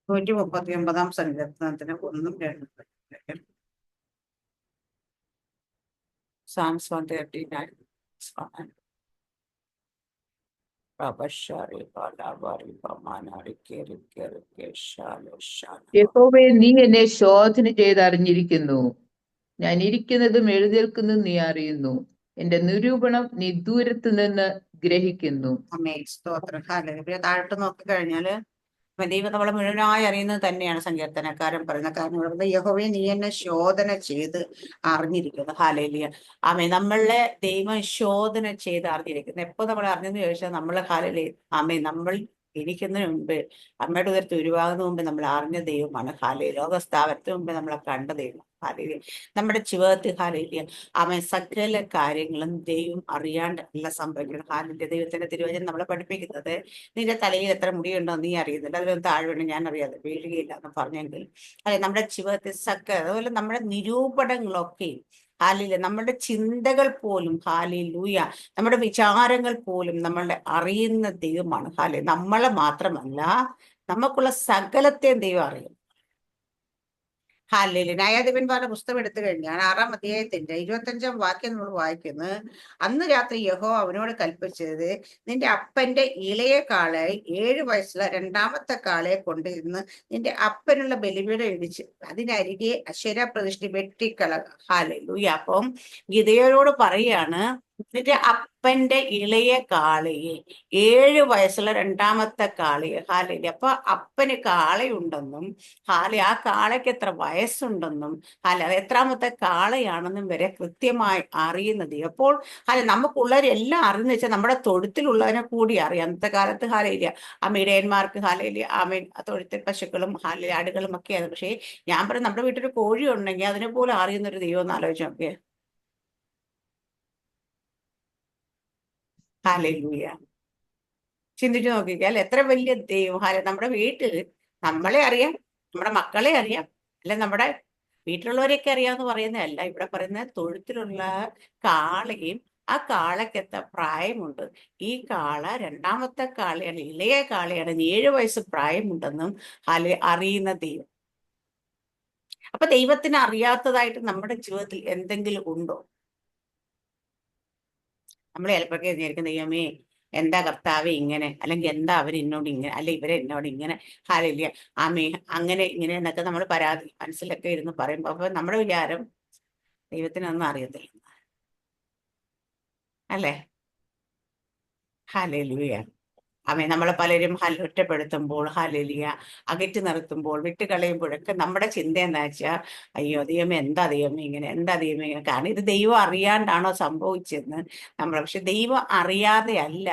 139 സങ്കീർത്തനത്തിന് 1-2. Psalms 139. യഹോവേ, നീ എന്നെ ശോധന ചെയ്തറിഞ്ഞിരിക്കുന്നു. ഞാൻ ഇരിക്കുന്നതും എഴുന്നേൽക്കുന്നതും നീ അറിയുന്നു. എന്റെ നിരൂപണം നീ ദൂരത്ത് നിന്ന് ഗ്രഹിക്കുന്നു. സ്തോത്രം. ഹല്ലേലൂയ. താഴോട്ട് നോക്കിക്കഴിഞ്ഞാല് ദൈവം നമ്മളെ മുഴുവനായി അറിയുന്നത് തന്നെയാണ് സങ്കീർത്തനക്കാരൻ പറയുന്നത്. കാരണം ഇവിടെ യഹോവയെ നീ എന്നെ ശോധന ചെയ്ത് അറിഞ്ഞിരിക്കുന്നു. ഹല്ലേലൂയ. നമ്മളെ ദൈവം ശോധന ചെയ്ത് അറിഞ്ഞിരിക്കുന്നു. എപ്പോ നമ്മൾ അറിഞ്ഞെന്ന് ചോദിച്ചാൽ നമ്മളെ നമ്മൾ ഇരിക്കുന്നതിന് മുമ്പ് അമ്മയുടെ ഉയർത്തി ഉരുവാകുന്ന മുമ്പ് നമ്മൾ അറിഞ്ഞ ദൈവമാണ്. ലോകസ്ഥാപനത്തിന് മുമ്പ് നമ്മളെ കണ്ട ദൈവം. നമ്മുടെ ജീവിതത്തിൽ സകല കാര്യങ്ങളും ദൈവം അറിയാണ്ട് അല്ല സംഭവിക്കണം. ദൈവത്തിന്റെ തിരുവചനം നമ്മളെ പഠിപ്പിക്കുന്നത് നിന്റെ തലയിൽ എത്ര മുടിയുണ്ടോ നീ അറിയുന്നില്ല, അതിലൊന്നും താഴ്വണ്ണ ഞാൻ അറിയാതെ വീഴുകയില്ല എന്ന് പറഞ്ഞെങ്കിൽ നമ്മുടെ ജീവിതത്തിൽ അതുപോലെ നമ്മുടെ നിരൂപണങ്ങളൊക്കെ നമ്മുടെ ചിന്തകൾ പോലും ലൂയ, നമ്മുടെ വിചാരങ്ങൾ പോലും നമ്മളുടെ അറിയുന്ന ദൈവമാണ്. നമ്മളെ മാത്രമല്ല നമുക്കുള്ള സകലത്തെയും ദൈവം അറിയും. ന്യായാധിപന്മാരുടെ പുസ്തകം എടുത്തു കഴിഞ്ഞാൽ 6-ാം അധ്യായത്തിന്റെ 25-ാം വാക്യം നമ്മൾ വായിക്കുന്നത്, അന്ന് രാത്രി യഹോവ അവനോട് കൽപ്പിച്ചത്, നിന്റെ അപ്പന്റെ ഇളയ കാളയെ 7 വയസ്സുള്ള രണ്ടാമത്തെ കാളയെ കൊണ്ടിരുന്ന് നിന്റെ അപ്പനുള്ള ബലിപീഠം ഇടിച്ച് അതിനരികെ അശേര പ്രതിഷ്ഠ വെട്ടിക്കള. ഹല്ലേലൂയ. അപ്പം ഗിദെയോനോട് പറയാണ്, നിന്റെ അപ്പന്റെ ഇളയ കാളയെ 7 വയസ്സുള്ള രണ്ടാമത്തെ കാളയെ. അപ്പൊ അപ്പന് കാളയുണ്ടെന്നും ആ കാളയ്ക്ക് എത്ര വയസ്സുണ്ടെന്നും അത് എത്രാമത്തെ കാളയാണെന്നും വരെ കൃത്യമായി അറിയുന്നത്. അപ്പോൾ നമുക്കുള്ളവരെല്ലാം അറിയുന്ന വെച്ചാൽ നമ്മുടെ തൊഴുത്തിലുള്ളതിനെ കൂടി അറിയാം. അന്നത്തെ കാലത്ത് ഇടയന്മാർക്ക് തൊഴുത്തിൽ പശുക്കളും ആടുകളും ഒക്കെയാണ്. പക്ഷേ ഞാൻ പറയും, നമ്മുടെ വീട്ടിൽ കോഴി ഉണ്ടെങ്കിൽ അതിനെ പോലെ അറിയുന്നൊരു ദൈവം എന്ന് ആലോചിച്ച് നോക്കിയേ. ഹല്ലേലൂയ. ചിന്തിച്ചു നോക്കിയാൽ എത്ര വലിയ ദൈവം. നമ്മുടെ വീട്ടിൽ നമ്മളെ അറിയാം, നമ്മുടെ മക്കളെ അറിയാം, അല്ലെ നമ്മുടെ വീട്ടിലുള്ളവരെയൊക്കെ അറിയാമെന്ന് പറയുന്നതല്ല. ഇവിടെ പറയുന്ന തൊഴുത്തിലുള്ള കാളയും ആ കാളയ്ക്ക് എത്ര പ്രായമുണ്ട്, ഈ കാള രണ്ടാമത്തെ കാളയാണ്, ഇളയ കാളയാണ്, 7 വയസ്സ് പ്രായമുണ്ടെന്നും അറിയുന്ന ദൈവം. അപ്പൊ ദൈവത്തിന് അറിയാത്തതായിട്ട് നമ്മുടെ ജീവിതത്തിൽ എന്തെങ്കിലും ഉണ്ടോ? നമ്മൾ ചിലപ്പോഴൊക്കെ വിചാരിക്കും, ദൈവമേ എന്താ കർത്താവെ ഇങ്ങനെ, അല്ലെങ്കിൽ എന്താ അവരെന്നോട് ഇങ്ങനെ, അല്ലെ ഇവരെന്നോട് ഇങ്ങനെ. ഹല്ലേലൂയ. അങ്ങനെ ഇങ്ങനെ എന്നൊക്കെ നമ്മൾ പരാതി മനസ്സിലൊക്കെ ഇരുന്ന് പറയുമ്പോൾ അപ്പൊ നമ്മുടെ വിചാരം ദൈവത്തിനൊന്നും അറിയത്തില്ല, അല്ലേ? ഹല്ലേലൂയ. നമ്മളെ പലരും ഒറ്റപ്പെടുത്തുമ്പോൾ, അകറ്റി നിർത്തുമ്പോൾ, വിട്ടുകളയുമ്പോഴൊക്കെ നമ്മുടെ ചിന്ത എന്താ വെച്ചാൽ, അയ്യോ ദൈവമേ എന്താ ദൈവമേ ഇങ്ങനെ, എന്താ ദൈവമേ ഇങ്ങനെ. കാരണം ഇത് ദൈവം അറിയാണ്ടാണോ സംഭവിച്ചെന്ന് പക്ഷെ ദൈവം അറിയാതെ അല്ല,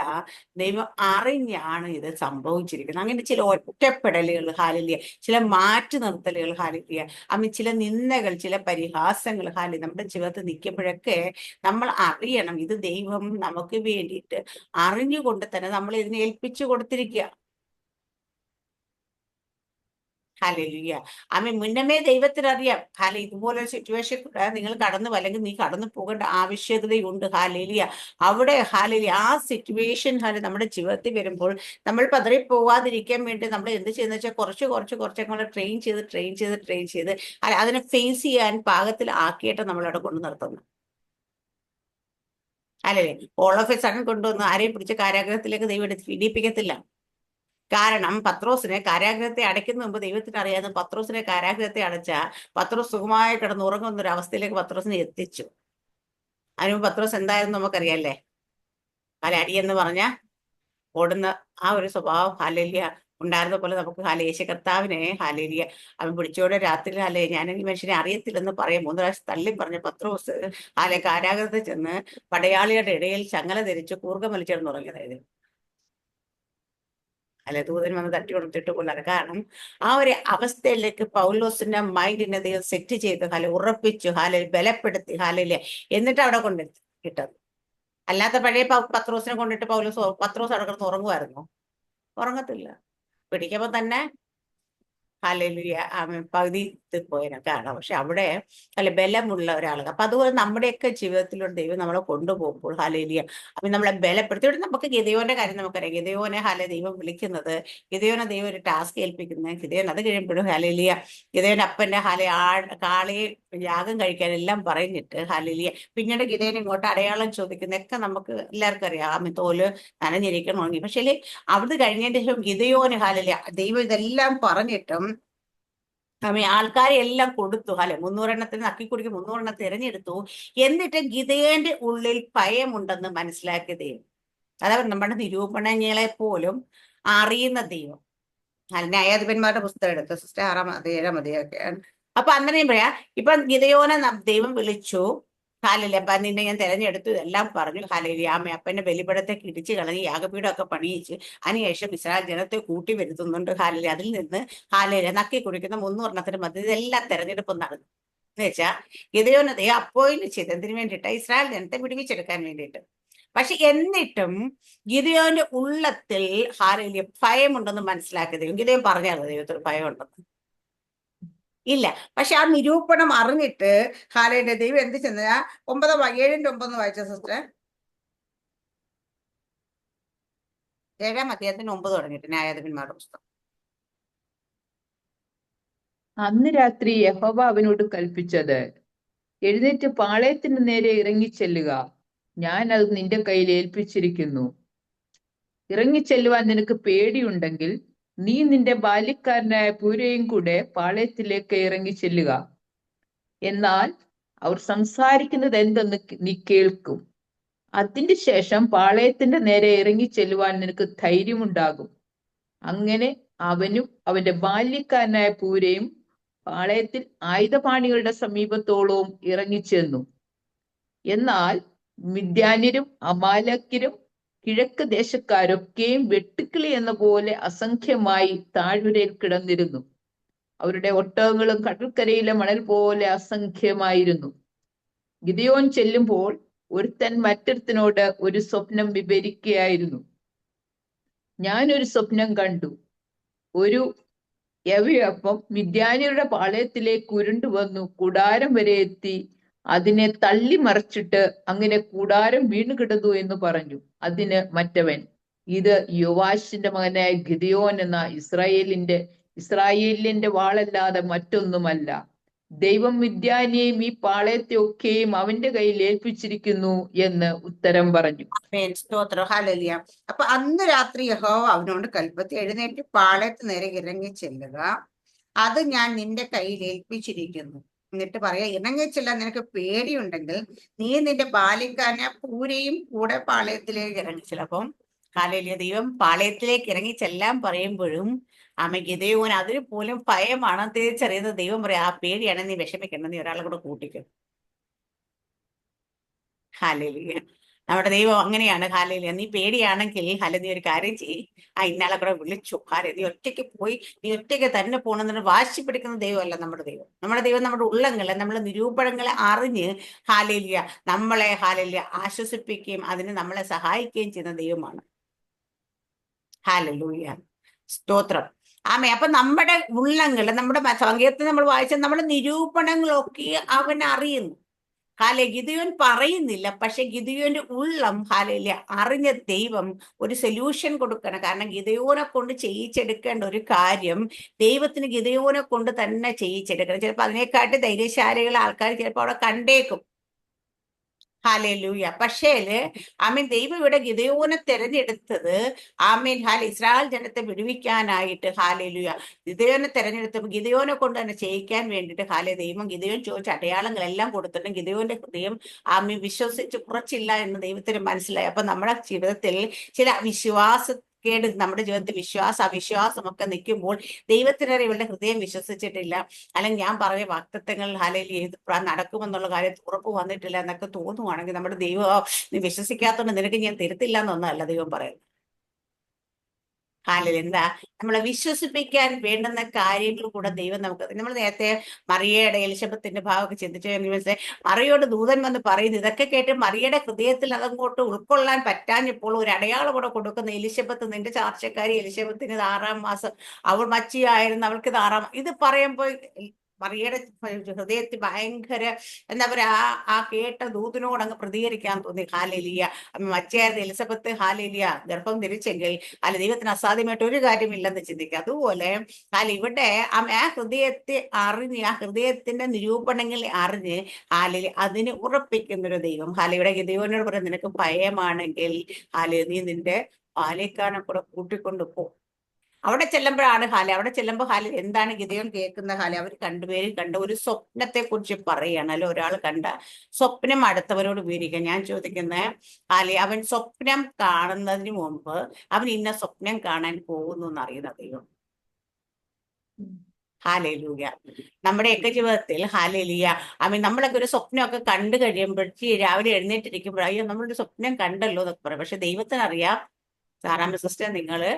ദൈവം അറിഞ്ഞാണ് ഇത് സംഭവിച്ചിരിക്കുന്നത്. അങ്ങനെ ചില ഒറ്റപ്പെടലുകൾ, ചില മാറ്റി നിർത്തലുകൾ, ചില നിന്ദകൾ, ചില പരിഹാസങ്ങൾ നമ്മുടെ ജീവിതത്തിൽ നിൽക്കുമ്പോഴൊക്കെ നമ്മൾ അറിയണം, ഇത് ദൈവം നമുക്ക് വേണ്ടിയിട്ട് അറിഞ്ഞുകൊണ്ട് തന്നെ നമ്മൾ ഇതിനെ ഏൽപ്പിച്ചു കൊടുത്തിരിക്കുക. ഹല്ലേലൂയ. മുന്നമേ ദൈവത്തിന് അറിയാം, ഇതുപോലൊരു സിറ്റുവേഷൻ നിങ്ങൾ കടന്നു, അല്ലെങ്കിൽ നീ കടന്നു പോകേണ്ട ആവശ്യകതയുണ്ട്. അവിടെ ആ സിറ്റുവേഷൻ നമ്മുടെ ജീവിതത്തിൽ വരുമ്പോൾ നമ്മൾ പതറി പോവാതിരിക്കാൻ വേണ്ടി നമ്മൾ എന്ത് ചെയ്യുന്ന വെച്ചാൽ കുറച്ചൊക്കെ ട്രെയിൻ ചെയ്ത് അതിനെ ഫേസ് ചെയ്യാൻ പാകത്തിൽ ആക്കിയിട്ട് നമ്മളവിടെ കൊണ്ടു നിർത്തുന്നു. അല്ലേ? ഓൾ ഓഫ് എ സഡൻ കൊണ്ടുവന്ന് ആരെയും പിടിച്ച് കാരാഗ്രഹത്തിലേക്ക് ദൈവം ഇടിപ്പിക്കത്തില്ല. കാരണം പത്രോസിനെ കാരാഗ്രഹത്തെ അടയ്ക്കുന്ന മുമ്പ് ദൈവത്തിന് അറിയാതെ പത്രോസിനെ കാരാഗ്രഹത്തെ അടച്ച പത്രോസ് സുഖമായി കിടന്നുറങ്ങുന്ന ഒരു അവസ്ഥയിലേക്ക് പത്രോസിനെ എത്തിച്ചു. അതിന് പത്രോസ് എന്തായിരുന്നു നമുക്കറിയാല്ലേ? അടിയെന്ന് പറഞ്ഞ ഓടുന്ന ആ ഒരു സ്വഭാവം ഉണ്ടായിരുന്ന പോലെ നമുക്ക് യേശു കർത്താവിനെ അവൻ പിടിച്ചോടെ രാത്രി ഞാൻ ഈ മനുഷ്യനെ അറിയത്തില്ലെന്ന് പറയും 3 പ്രാവശ്യം തള്ളി പറഞ്ഞ പത്രോസ് കാരാഗ്രഹത്തിൽ ചെന്ന് പടയാളികളുടെ ഇടയിൽ ചങ്ങല ധരിച്ച് കൂർഗം വലിച്ചെടുന്നുറങ്ങിയതായത്. ദൂതൻ വന്ന് തട്ടി കൊടുത്തിട്ട് കൊല്ലാതെ. കാരണം ആ ഒരു അവസ്ഥയിലേക്ക് പൗലോസിന്റെ മൈൻഡിനെ ദൈവം സെറ്റ് ചെയ്ത് ഉറപ്പിച്ചു, ബലപ്പെടുത്തി, എന്നിട്ട് അവിടെ കൊണ്ടെത്തി ഇട്ടത്. അല്ലാത്ത പഴയ പത്രോസിനെ കൊണ്ടിട്ട് പത്രോസ് അവിടെ കിടന്ന് ഉറങ്ങുമായിരുന്നു? ഉറങ്ങത്തില്ല. പിടിക്കുമ്പോ തന്നെ പകുതി പോയതിനൊക്കെ കാണാം. പക്ഷെ അവിടെ അല്ല ബലമുള്ള ഒരാൾ. അപ്പൊ അതുപോലെ നമ്മുടെയൊക്കെ ജീവിതത്തിലൂടെ ദൈവം നമ്മളെ കൊണ്ടുപോകുമ്പോൾ ഹല്ലേലൂയ അപ്പൊ നമ്മളെ ബലപ്പെടുത്തി. ഇവിടെ നമുക്ക് ഗിദെയോന്റെ കാര്യം നമുക്കറിയാം. ഗിദെയോനെ ദൈവം വിളിക്കുന്നത്, ഗിദെയോനെ ദൈവം ഒരു ടാസ്ക് ഏൽപ്പിക്കുന്നത്, ഗിദെയോൻ അത് കഴിയുമ്പോഴും ഹല്ലേലൂയ ഗിദെയോന്റെ അപ്പന്റെ കാളയെ യാഗം കഴിക്കാൻ എല്ലാം പറഞ്ഞിട്ട് ഹല്ലേലൂയ പിന്നീട് ഗിദെയോൻ ഇങ്ങോട്ട് അടയാളം ചോദിക്കുന്നതൊക്കെ നമുക്ക് എല്ലാവർക്കും അറിയാം. തോല് നനഞ്ഞിരിക്കണമെങ്കിൽ. പക്ഷേ അവിടെ കഴിഞ്ഞതിന് ശേഷം ഗിദെയോന് ഹല്ലേലൂയ ദൈവം ഇതെല്ലാം പറഞ്ഞിട്ടും ആൾക്കാരെ എല്ലാം കൊടുത്തു. 300 നക്കി കുടിക്ക് 300 തിരഞ്ഞെടുത്തു. എന്നിട്ട് ഗിദെയോന്റെ ഉള്ളിൽ ഭയമുണ്ടെന്ന് മനസ്സിലാക്കിയ ദൈവം. അതായത് നമ്മുടെ നിരൂപണങ്ങളെ പോലും അറിയുന്ന ദൈവം. ന്യായാധിപന്മാരുടെ പുസ്തകം എടുത്തു സിസ്റ്റർ 6-7 അധ്യായമൊക്കെയാണ്. അപ്പൊ അന്നേരം പറയാ ഇപ്പൊ ഗിദെയോനെ ദൈവം വിളിച്ചു. ഹാലലി അപ്പൊ നിന്നെ ഞാൻ തെരഞ്ഞെടുത്തു ഇതെല്ലാം പറഞ്ഞു. ഹാലലി അപ്പന്റെ ബലിപീഠത്തെ ഇടിച്ചു കളഞ്ഞ് യാഗപീഠമൊക്കെ പണിയിച്ച് അതിനുശേഷം ഇസ്രായേൽ ജനത്തെ കൂട്ടി വരുത്തുന്നുണ്ട്. ഹാലലി അതിൽ നിന്ന് ഹാലലി നക്കി കുടിക്കുന്ന 300 മധ്യ ഇതെല്ലാം തെരഞ്ഞെടുപ്പ് നടന്നു എന്ന് വെച്ചാൽ ഗിദെയോനെ ദൈവം അപ്പോയിന്റ് ചെയ്ത് എന്തിനു വേണ്ടിയിട്ട്? ഇസ്രായേൽ ജനത്തെ വിടുവിച്ചെടുക്കാൻ വേണ്ടിയിട്ട്. പക്ഷെ എന്നിട്ടും ഗിദെയോന്റെ ഉള്ളത്തിൽ ഹാലലി ഭയമുണ്ടെന്ന് മനസ്സിലാക്കിയ ദൈവം. ഗിദെയോൻ പറഞ്ഞായിരുന്നു ദൈവത്തിന് ഭയമുണ്ടെന്ന് ഇല്ല. പക്ഷെ ആ നിരൂപണം അറിഞ്ഞിട്ട് ഹാലയുടെ ദൈവം എന്ത് ചെന്നാ 7-9 വായിച്ച സിസ്റ്റർ. 7-ാം അധ്യായത്തിന് 9 തുടങ്ങിയിട്ട് ന്യായാധിപന്മാരുടെ പുസ്തകം. അന്ന് രാത്രി യഹോവ അവനോട് കൽപ്പിച്ചത്, എഴുന്നേറ്റ് പാളയത്തിന് നേരെ ഇറങ്ങിച്ചെല്ലുക, ഞാൻ അത് നിന്റെ കയ്യിൽ ഏൽപ്പിച്ചിരിക്കുന്നു. ഇറങ്ങിച്ചെല്ലുവാൻ നിനക്ക് പേടിയുണ്ടെങ്കിൽ നീ നിന്റെ ബാല്യക്കാരനായ പൂരയും കൂടെ പാളയത്തിലേക്ക് ഇറങ്ങിച്ചെല്ലുക. എന്നാൽ അവർ സംസാരിക്കുന്നത് എന്തെന്ന് നീ കേൾക്കും. അതിന്റെ ശേഷം പാളയത്തിന്റെ നേരെ ഇറങ്ങിച്ചെല്ലുവാൻ നിനക്ക് ധൈര്യമുണ്ടാകും. അങ്ങനെ അവനും അവന്റെ ബാല്യക്കാരനായ പൂരയും പാളയത്തിൽ ആയുധപാണികളുടെ സമീപത്തോളവും ഇറങ്ങിച്ചെന്നു. എന്നാൽ മിദ്യാന്യരും അമാലക്യരും കിഴക്ക് ദേശക്കാരൊക്കെയും വെട്ടുക്കിളി എന്ന പോലെ അസംഖ്യമായി താഴ്വരയിൽ കിടന്നിരുന്നു. അവരുടെ ഒട്ടകങ്ങളും കടൽക്കരയിലെ മണൽ പോലെ അസംഖ്യമായിരുന്നു. ഗിദെയോൻ ചെല്ലുമ്പോൾ ഒരുത്തൻ മറ്റൊരുത്തനോട് ഒരു സ്വപ്നം വിവരിക്കുകയായിരുന്നു. ഞാനൊരു സ്വപ്നം കണ്ടു. ഒരു യവയപ്പം മിദ്യാന്യരുടെ പാളയത്തിലേക്ക് ഉരുണ്ടുവന്നു കൂടാരം വരെ എത്തി അതിനെ തള്ളി മറിച്ചിട്ട് അങ്ങനെ കൂടാരം വീണു കിടന്നു എന്ന് പറഞ്ഞു. അതിന് മറ്റവൻ, ഇത് യോവാശിന്റെ മകനായ ഗിദെയോൻ എന്ന ഇസ്രായേലിന്റെ വാളല്ലാതെ മറ്റൊന്നുമല്ല. ദൈവം മിദ്യാന്യെയും ഈ പാളയത്തെ ഒക്കെയും അവന്റെ കയ്യിൽ ഏൽപ്പിച്ചിരിക്കുന്നു എന്ന് ഉത്തരം പറഞ്ഞു. സ്തോത്രം. ഹല്ലേലൂയ. അപ്പൊ അന്ന് രാത്രി യഹോവ അവനോട് കൽപ്പത്തി, എഴുന്നേറ്റ് പാളയത്ത് നേരെ ഇറങ്ങി ചെല്ലുക, അത് ഞാൻ നിന്റെ കയ്യിൽ ഏൽപ്പിച്ചിരിക്കുന്നു. എന്നിട്ട് പറയാ, ഇറങ്ങിച്ചെല്ലാൻ നിനക്ക് പേടിയുണ്ടെങ്കിൽ നീ നിന്റെ ബാല്യക്കാരനെ പൂരയും കൂടെ പാളയത്തിലേക്ക് ഇറങ്ങിച്ചില്ല. അപ്പം ഹല്ലേലൂയ ദൈവം പാളയത്തിലേക്ക് ഇറങ്ങി ചെല്ലാൻ പറയുമ്പോഴും ഗിദെയോൻ അതിന് പോലും ഭയമാണ് തിരിച്ചറിയുന്ന ദൈവം പറയാം, ആ പേടിയാണ്, നീ വിഷമിക്കണം, നീ ഒരാളെ കൂടെ കൂട്ടിക്കും. ഹല്ലേലൂയ. നമ്മുടെ ദൈവം അങ്ങനെയാണ്. ഹല്ലേലൂയ. നീ പേടിയാണെങ്കിൽ നീ ഒരു കാര്യം ചെയ്യ്, ഇന്നാളെ കൂടെ വിളിച്ചു. നീ ഒറ്റയ്ക്ക് പോയി, നീ ഒറ്റയ്ക്ക് തന്നെ പോകണമെന്ന് വാശി പിടിക്കുന്ന ദൈവമല്ല നമ്മുടെ ദൈവം. നമ്മുടെ ദൈവം നമ്മുടെ ഉള്ളങ്ങളെ, നമ്മളെ നിരൂപണങ്ങളെ അറിഞ്ഞ് ഹല്ലേലൂയ നമ്മളെ ആശ്വസിപ്പിക്കുകയും അതിന് നമ്മളെ സഹായിക്കുകയും ചെയ്യുന്ന ദൈവമാണ്. ഹല്ലേലൂയ. സ്തോത്രം. അപ്പൊ നമ്മുടെ ഉള്ളങ്ങള്, നമ്മുടെ സങ്കീർത്തനം നമ്മൾ വായിച്ച നമ്മുടെ നിരൂപണങ്ങളൊക്കെ അവൻ അറിയുന്നു. ഗിദെയോൻ പറയുന്നില്ല, പക്ഷെ ഗിദെയോന്റെ ഉള്ളം അറിഞ്ഞ ദൈവം ഒരു സൊല്യൂഷൻ കൊടുക്കണം. കാരണം ഗിദെയോനെ കൊണ്ട് ചെയ്യിച്ചെടുക്കേണ്ട ഒരു കാര്യം ദൈവത്തിന് ഗിദെയോനെ കൊണ്ട് തന്നെ ചെയ്യിച്ചെടുക്കണം. ചിലപ്പോൾ അതിനെക്കാട്ടി ധൈര്യശാലികളെ ആൾക്കാർ ചിലപ്പോൾ അവിടെ കണ്ടേക്കും. ഹല്ലേലൂയ. പക്ഷേ ദൈവം ഇവിടെ ഗിദെയോനെ തെരഞ്ഞെടുത്തത് ഇസ്രായേൽ ജനത്തെ വിടുവിക്കാനായിട്ട്. ഹല്ലേലൂയ. ഗിദെയോനെ തെരഞ്ഞെടുത്തപ്പോൾ ഗിദെയോനെ കൊണ്ട് തന്നെ ചെയ്യിക്കാൻ വേണ്ടിയിട്ട് ദൈവം ഗിദെയോൻ ചോദിച്ച അടയാളങ്ങളെല്ലാം കൊടുത്തിട്ടും ഗിദെയോന്റെ ഹൃദയം വിശ്വസിച്ച് കുറച്ചില്ല എന്ന് ദൈവത്തിന് മനസ്സിലായി. അപ്പൊ നമ്മുടെ ജീവിതത്തിൽ ചില കേട്, നമ്മുടെ ജീവിതത്തിൽ അവിശ്വാസം ഒക്കെ നിൽക്കുമ്പോൾ ദൈവത്തിനേറെ ഇവരുടെ ഹൃദയം വിശ്വസിച്ചിട്ടില്ല, അല്ലെങ്കിൽ ഞാൻ പറഞ്ഞ വാഗ്ദത്തങ്ങൾ നടക്കുമെന്നുള്ള കാര്യം ഉറപ്പ് വന്നിട്ടില്ല എന്നൊക്കെ തോന്നുവാണെങ്കിൽ നമ്മുടെ ദൈവം നീ വിശ്വസിക്കാത്തതുകൊണ്ട് നിനക്ക് ഞാൻ തരുത്തില്ല എന്നൊന്നല്ല ദൈവം പറയുന്നത്. എന്താ നമ്മളെ വിശ്വസിപ്പിക്കാൻ വേണ്ടുന്ന കാര്യങ്ങൾ കൂടെ ദൈവം നമുക്ക്. നമ്മൾ നേരത്തെ മറിയയുടെ എലിശബത്തിന്റെ ഭാഗമൊക്കെ ചിന്തിച്ചു. മറിയോട് ദൂതൻ വന്ന് പറയുന്നു. ഇതൊക്കെ കേട്ട് മറിയയുടെ ഹൃദയത്തിൽ അതങ്ങോട്ട് ഉൾക്കൊള്ളാൻ പറ്റാഞ്ഞപ്പോൾ ഒരു അടയാളം കൂടെ കൊടുക്കുന്ന, എലിശബത്ത് നിന്റെ ചാർച്ചക്കാരി എലിശബത്തിന് 6-ാം മാസം, അവൾ മച്ചിയായിരുന്നു, അവൾക്ക് ഇത് 6-ാം. ഇത് പറയുമ്പോൾ മറിയയുടെ ഹൃദയത്തിൽ ഭയങ്കര എന്താ പറയാ, ആ കേട്ട ദൂതനോട് അങ്ങ് പ്രതികരിക്കാൻ തോന്നി. ഹാലേലിയ. മച്ചയായിരുന്ന എലിസബത്ത് ഹാലേലിയ ഗർഭം ധരിച്ചെങ്കിൽ അല്ല ദൈവത്തിന് അസാധ്യമായിട്ട് ഒരു കാര്യമില്ലെന്ന് ചിന്തിക്കുക. അതുപോലെ ഇവിടെ ആ ഹൃദയത്തെ അറിഞ്ഞ്, ആ ഹൃദയത്തിന്റെ നിരൂപണങ്ങൾ അറിഞ്ഞ് ഹാലേലി അതിനെ ഉറപ്പിക്കുന്ന ഒരു ദൈവം. ഹാലയുടെ ദൈവനോട് പറയാം, നിനക്ക് ഭയമാണെങ്കിൽ ഹാലേ നീ നിന്റെ പാലേക്കാനെ കൂടെ കൂട്ടിക്കൊണ്ട് പോ. അവിടെ ചെല്ലുമ്പോഴാണ് അവിടെ ചെല്ലുമ്പോൾ എന്താണ് ഗിദെയോൻ കേൾക്കുന്ന? അവർ രണ്ടുപേരും കണ്ട ഒരു സ്വപ്നത്തെ കുറിച്ച് പറയുകയാണ്. അല്ലെ, ഒരാൾ കണ്ട സ്വപ്നം അടുത്തവരോട് വിവരിക്കുക. ഞാൻ ചോദിക്കുന്നത് അവൻ സ്വപ്നം കാണുന്നതിന് മുമ്പ് അവൻ ഇന്ന സ്വപ്നം കാണാൻ പോകുന്നു എന്നറിയുന്ന ദൈവം. ഹാലേലൂയ. നമ്മുടെയൊക്കെ ജീവിതത്തിൽ ഹാലേലൂയ നമ്മളൊക്കെ ഒരു സ്വപ്നമൊക്കെ കണ്ടു കഴിയുമ്പോഴേക്ക് രാവിലെ എഴുന്നേറ്റിരിക്കുമ്പോൾ അയ്യോ നമ്മളൊരു സ്വപ്നം കണ്ടല്ലോ എന്നൊക്കെ പറയും. പക്ഷെ ദൈവത്തിനറിയാം. സാറാമ്മ സിസ്റ്റർ, നിങ്ങള്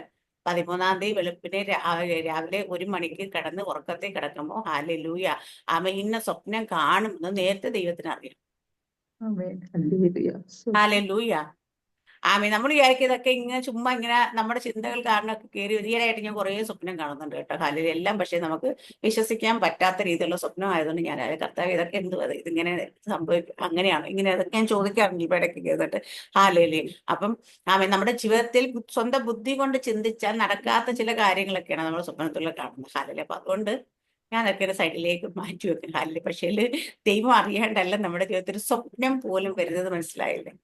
13-ാം തീയതി വെളുപ്പിനെ രാവിലെ 1 മണിക്ക് കിടന്ന് ഉറക്കത്തിൽ കിടക്കുമ്പോൾ ഹാലേലൂയ ഇന്ന സ്വപ്നം കാണുമെന്ന് നേരത്തെ ദൈവത്തിന് അറിയാം. ഹാലേലൂയ. നമ്മൾ വിചാരിക്കും ഇതൊക്കെ ഇങ്ങനെ ചുമ്മാ ഇങ്ങനെ നമ്മുടെ ചിന്തകൾ കാരണമൊക്കെ കയറി. ഈയിടെയായിട്ട് ഞാൻ കുറേ സ്വപ്നം കാണുന്നുണ്ട് കേട്ടോ ഹാലേലൂയ. എല്ലാം പക്ഷെ നമുക്ക് വിശ്വസിക്കാൻ പറ്റാത്ത രീതിയിലുള്ള സ്വപ്നം ആയതുകൊണ്ട് ഞാൻ കർത്താവ് ഇതൊക്കെ എന്തുവാ ഇതിങ്ങനെ സംഭവിക്കും, അങ്ങനെയാണ് ഇങ്ങനെ അതൊക്കെ ഞാൻ ചോദിക്കാറുണ്ട് ഇപ്പൊ ഇടയ്ക്ക് കേട്ടിട്ട്. ഹാലേലൂയ. അപ്പം നമ്മുടെ ജീവിതത്തിൽ സ്വന്തം ബുദ്ധി കൊണ്ട് ചിന്തിച്ചാൽ നടക്കാത്ത ചില കാര്യങ്ങളൊക്കെയാണ് നമ്മൾ സ്വപ്നത്തിലൂടെ കാണുന്നത്. ഹാലേലൂയ. അപ്പൊ അതുകൊണ്ട് ഞാൻ അതൊക്കെ ഒരു സൈഡിലേക്ക് മാറ്റി വെക്കും. ഹാലേലൂയ. പക്ഷേ ദൈവം അറിയാണ്ടല്ല നമ്മുടെ ജീവിതത്തിൽ സ്വപ്നം പോലും വരുന്നത്. മനസ്സിലായില്ലേ?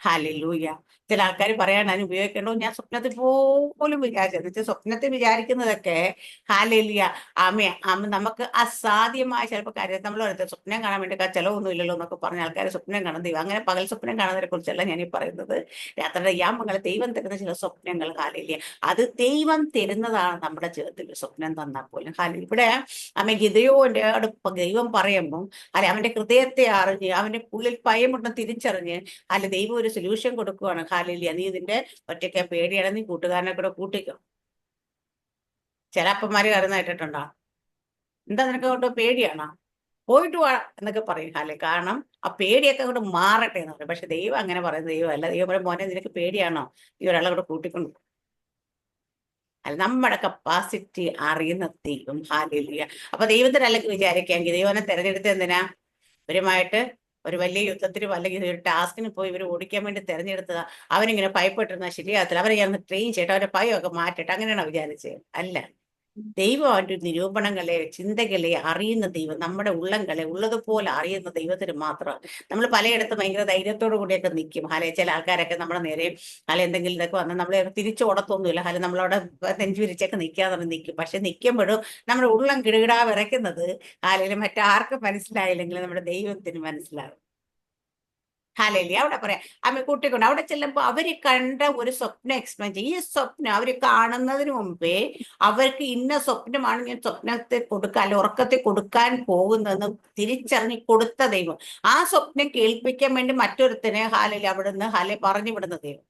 ഹാലേലൂയ. ചില ആൾക്കാർ പറയാൻ ഞാൻ ഉപയോഗിക്കണ്ടോ, ഞാൻ സ്വപ്നത്തിൽ പോലും വിചാരിച്ചത് സ്വപ്നത്തിൽ വിചാരിക്കുന്നതൊക്കെ ഹാലേലൂയ നമുക്ക് അസാധ്യമായ ചിലപ്പോൾ കാര്യം നമ്മൾ സ്വപ്നം കാണാൻ വേണ്ടി ചിലവൊന്നും ഇല്ലല്ലോ എന്നൊക്കെ പറഞ്ഞ ആൾക്കാർ സ്വപ്നം കാണുന്ന ദൈവം. അങ്ങനെ പകൽ സ്വപ്നം കാണുന്നതിനെ കുറിച്ചല്ല ഞാൻ ഈ പറയുന്നത്. രാത്രിയുടെ യാമങ്ങളെ ദൈവം തരുന്ന ചില സ്വപ്നങ്ങൾ ഹാലേലൂയ അത് ദൈവം തരുന്നതാണ് നമ്മുടെ ജീവിതത്തിൽ സ്വപ്നം തന്നാൽ പോലും. ഹാലേലൂയ. ഇവിടെ ഗിദെയോന്റെ ദൈവം പറയുമ്പോൾ അവന്റെ ഹൃദയത്തെ അറിഞ്ഞ് അവന്റെ ഉള്ളിൽ ഭയമുണ്ടെന്ന് തിരിച്ചറിഞ്ഞ് ദൈവം ഒരു സൊല്യൂഷൻ കൊടുക്കുവാണ്. ഹാലേലൂയ. നീ ഇതിന്റെ ഒറ്റയ്ക്ക് പേടിയാണ്, നീ കൂട്ടുകാരനെ കൂടെ കൂട്ടിക്കോ. ചില അപ്പന്മാര് കരുന്നായിട്ടിട്ടുണ്ടോ, എന്താ നിനക്ക് കൊണ്ട് പേടിയാണോ, പോയിട്ട് വാ എന്നൊക്കെ പറയും. കാരണം ആ പേടിയൊക്കെ അങ്ങോട്ട് മാറട്ടെ എന്ന് പറയും. പക്ഷെ ദൈവം അങ്ങനെ പറയുന്നത് ദൈവമല്ല. ദൈവം പറയും, മോനെ നിനക്ക് പേടിയാണോ, നീ ഒരാളെ കൂടെ കൂട്ടിക്കൊണ്ട് നമ്മുടെ കപ്പാസിറ്റി അറിയുന്ന ദൈവം. ഹാലേലൂയ. അപ്പൊ ദൈവത്തിന് അല്ലെങ്കിൽ വിചാരിക്കാമെങ്കിൽ ദൈവനെ തെരഞ്ഞെടുത്ത് എന്തിനാ? ഇവരുമായിട്ട് ഒരു വലിയ യുദ്ധത്തിനും അല്ലെങ്കിൽ ഒരു ടാസ്കിന് പോയി ഇവർ ഓടിക്കാൻ വേണ്ടി തെരഞ്ഞെടുത്തതാ. അവനിങ്ങനെ ഭയപ്പെട്ടിരുന്നാൽ ശരിയാകത്തില്ല, അവരെ ഞാൻ ട്രെയിൻ ചെയ്തിട്ട് അവരുടെ ഭയമൊക്കെ മാറ്റിട്ട് അങ്ങനെയാണോ വിചാരിച്ചത്? അല്ല. ദൈവം അവന്റെ നിരൂപണങ്ങളെ ചിന്തകളെ അറിയുന്ന ദൈവം, നമ്മുടെ ഉള്ളങ്ങളെ ഉള്ളതുപോലെ അറിയുന്ന ദൈവത്തിന് മാത്രം നമ്മൾ പലയിടത്തും ഭയങ്കര ധൈര്യത്തോടു കൂടിയൊക്കെ നിൽക്കും. ചില ആൾക്കാരൊക്കെ നമ്മുടെ നേരെ എന്തെങ്കിലും ഇതൊക്കെ വന്നാൽ നമ്മളെ തിരിച്ചു ഓടത്തൊന്നുമില്ല. നമ്മളവിടെ നെഞ്ചുവിരിച്ചൊക്കെ നിൽക്കാതെ നിൽക്കും. പക്ഷെ നിൽക്കുമ്പോഴും നമ്മുടെ ഉള്ളം കിടുകിടാ വിറയ്ക്കുന്നത് മറ്റാർക്കും മനസ്സിലായില്ലെങ്കിലും നമ്മുടെ ദൈവത്തിന് മനസ്സിലാകും. ഹാലേലൂയ. അവിടെ പറയാം കൂട്ടിക്കൊണ്ട് അവിടെ ചെല്ലുമ്പോൾ അവര് കണ്ട ഒരു സ്വപ്നം എക്സ്പ്ലെയിൻ ചെയ്യും. ഈ സ്വപ്നം അവര് കാണുന്നതിന് മുമ്പേ അവർക്ക് ഇന്ന സ്വപ്നമാണ് ഞാൻ സ്വപ്നത്തെ കൊടുക്കാൻ അല്ലെ ഉറക്കത്തെ കൊടുക്കാൻ പോകുന്നതെന്ന് തിരിച്ചറിഞ്ഞ് കൊടുത്ത ദൈവം. ആ സ്വപ്നം കേൾപ്പിക്കാൻ വേണ്ടി മറ്റൊരുത്തനെ അവിടുന്ന് പറഞ്ഞു വിടുന്ന ദൈവം.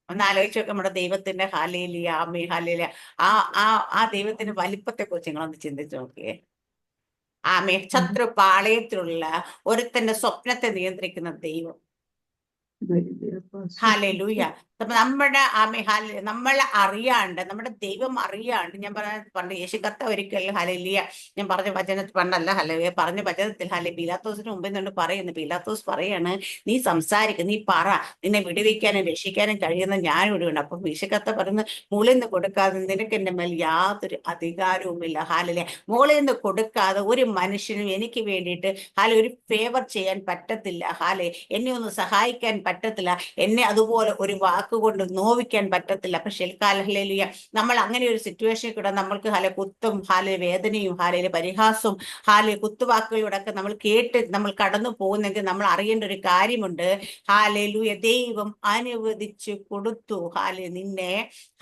ഒന്ന് ആലോചിച്ച് നോക്കാം നമ്മുടെ ദൈവത്തിന്റെ ഹാലേലിയ ആമേ ഹാലേലിയ. ആ ദൈവത്തിന്റെ വലിപ്പത്തെ കുറിച്ച് നിങ്ങളൊന്ന് ചിന്തിച്ചു നോക്കിയേ. ശത്രു പാളയത്തിലുള്ള ഒരുത്തന്റെ സ്വപ്നത്തെ നിയന്ത്രിക്കുന്ന ദൈവം. ഹാലേലൂയ. നമ്മുടെ നമ്മളെ അറിയാണ്ട്, നമ്മുടെ ദൈവം അറിയാണ്ട്, ഞാൻ പണ്ട് യേശു കർത്താവ് ഒരിക്കലും ഹല്ലേലൂയ ഞാൻ പറഞ്ഞ വചനത്തിൽ പണ്ടല്ല ഹല്ലേലൂയ പറഞ്ഞ വചനത്തിൽ പീലാത്തോസിന് മുമ്പിൽ നിന്ന് പറയുന്നു. പീലാത്തോസ് പറയാണ്, നീ സംസാരിക്കും, നീ പറ, നിന്നെ വിടുവിക്കാനും രക്ഷിക്കാനും കഴിയുന്ന ഞാൻ ഇവിടെയുണ്ട്. അപ്പൊ യേശു കർത്താവ് പറയുന്നത്, മുകളിൽ നിന്ന് കൊടുക്കാതെ നിനക്ക് എന്റെ മേൽ യാതൊരു അധികാരവുമില്ല. ഹാലല്ലേ, മുകളിൽ നിന്ന് കൊടുക്കാതെ ഒരു മനുഷ്യനും എനിക്ക് വേണ്ടിയിട്ട് ഒരു ഫേവർ ചെയ്യാൻ പറ്റത്തില്ല. എന്നെ ഒന്ന് സഹായിക്കാൻ പറ്റത്തില്ല, എന്നെ അതുപോലെ ഒരു വാക്കുകൊണ്ട് നോവിക്കാൻ പറ്റത്തില്ല. പക്ഷെ ഹല്ലേലൂയ നമ്മൾ അങ്ങനെ ഒരു സിറ്റുവേഷനിൽ കൂടെ നമ്മൾക്ക് കുത്തും വേദനയും പരിഹാസവും കുത്തുവാക്കുകളിലൂടെ ഒക്കെ നമ്മൾ കേട്ട് നമ്മൾ കടന്നു പോകുന്നെങ്കിൽ നമ്മൾ അറിയേണ്ട ഒരു കാര്യമുണ്ട്. ഹാലേലൂയ ദൈവം അനുവദിച്ചു കൊടുത്തു നിന്നെ